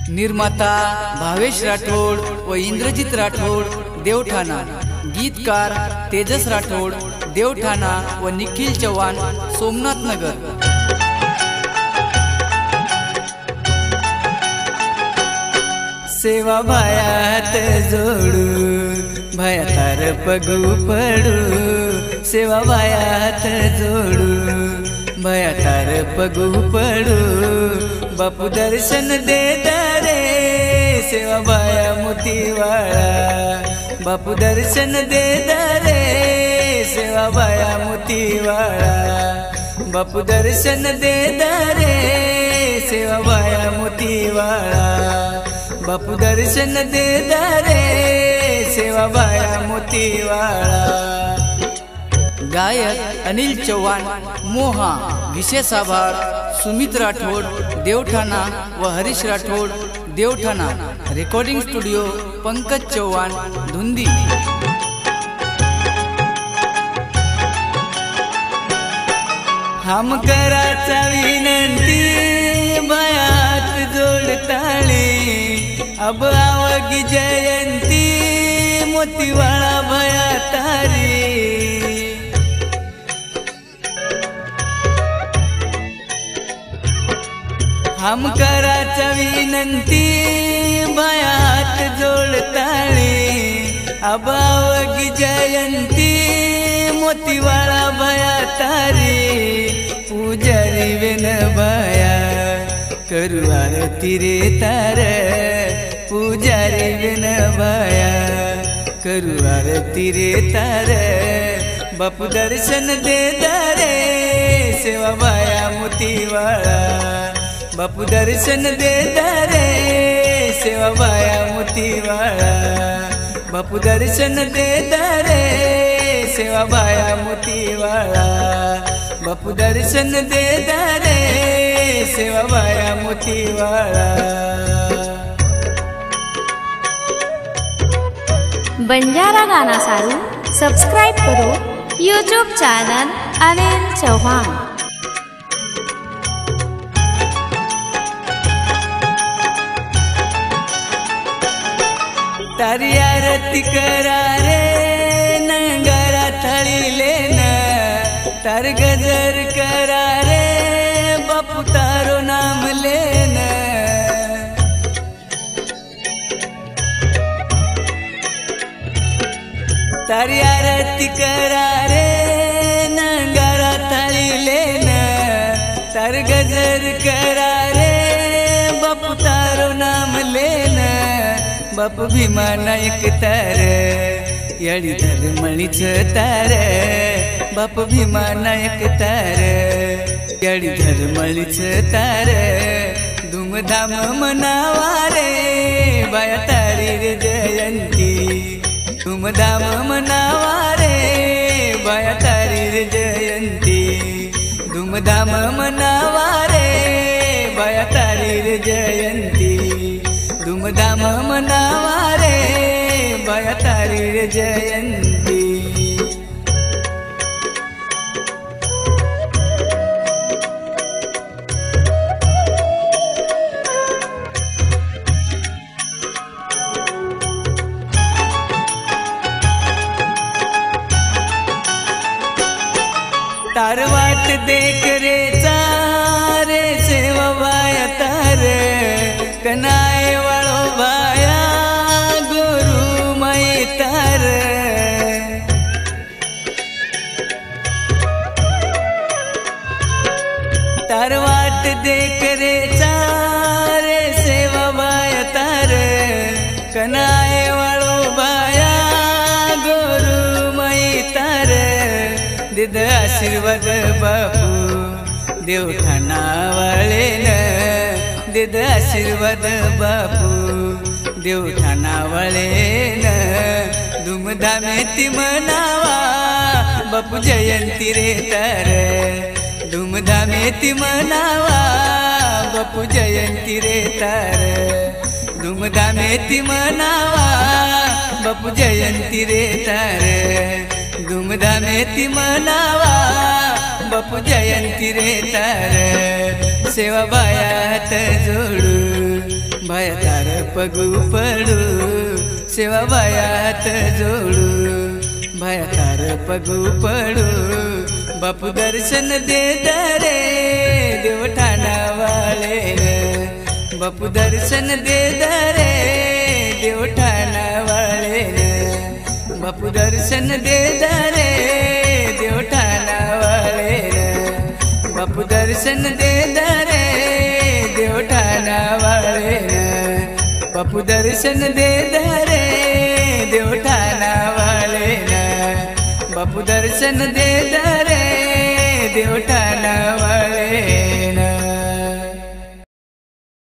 निर्माता भावेश राठोड व इंद्रजित राठोड देवठाणा, गीतकार तेजस राठोड देवठाणा व निखिल चव्हाण सोमनाथ नगर। सेवा भायात जोडू भया तार पगू पडू, सेवा भायात जोडू भया तार पगू पडू, बापू दर्शन दे रे सेवा भाया मोतीवाळा, बापू दर्शन दे रे सेवा भाया मोतीवाळा, बापू दर्शन दे रे सेवा भाया मोतीवाळा, बापू दर्शन दे रे सेवा भाया मोतीवाळा। गायक अनिल चव्हाण मोहा, विशेष आभार सुमित राठोड देवठाणा व हरीश राठोड देवठाणा। Recording studio Pankaj Chavan Dhundi. हम कराचा विनंती भयात जोडताळी, अब आवगी जयंती मोतीवाळा भया तारी। हम कराचा विनंती भयात जोडताळी, अब आवगी जयंती मोतीवाळा भया तारी। पूजारी वेन भया करू आरती रे तार, पूजारी वेन भया करू आरती रे तार, बापू दर्शन दे रे सेवा भाया मोतीवाळा, बापू दर्शन दे रे सेवा भाया मोतीवाळा, बापू दर्शन दे रे सेवा भाया मोतीवाळा, बापू दर्शन दे रे सेवा भाया मोतीवाळा। बंजारा गाना सारू सब्सक्राइब करो यूट्यूब चैनल अनिल चौहान। तारी आरती करा रे नंगारा थळी लेना, तार गजर करा रे बापू तारो नाम लेना। तारी आरती करा रे नंगारा थळी लेना, तार गजर करा रे बापू तारो नाम लेना। बापू भीमा नायक तार याडी धर्मळीच तार, बापू भीमा नायक तार याडी धर्मळीच तार। धूमधाम मनावा रे बाया तारी रे जयंती, धूमधाम मनावा रे बाया तारी रे जयंती, धूमधाम मनावा रे बाया तारी रे जयंती, धूमधाम मनावा रे बाया तारी रे जयंती। तार वाट देख रे चारे सेवा बाया तार, कनाए वाळो बाया गुरु माई तार। तार वाट देख रे चारे सेवा बाया तार, कनाए वाळो बाया गुरु माई तार। दिद आशीर्वाद बापू देवठाणा वाळेन, दिद आशीर्वाद बापू देवठाणा वाळेन। धूमधामेती मनावा बापू जयंती रे तार, धूमधामेती मनावा बापू जयंती रे तार, धूमधामेती मनावा बापू जयंती रे तार, धूमधामेती मनावा बापू जयंती रे तार। सेवा बायात जोडू भयतार पगू पडू सेवा बायात जोडू भयतार पगू पडू बापू दर्शन दे दरे देवठाणा वाले बापू दर्शन दे दरे देवठाणा वाले बापू दर्शन दे दरे देवठाणा वाले बापू दर्शन दे दरे देवठाणा वाले बापू दर्शन दे दरे देवठाणा वाले बापू दर्शन दे दरे देवठाणा वाले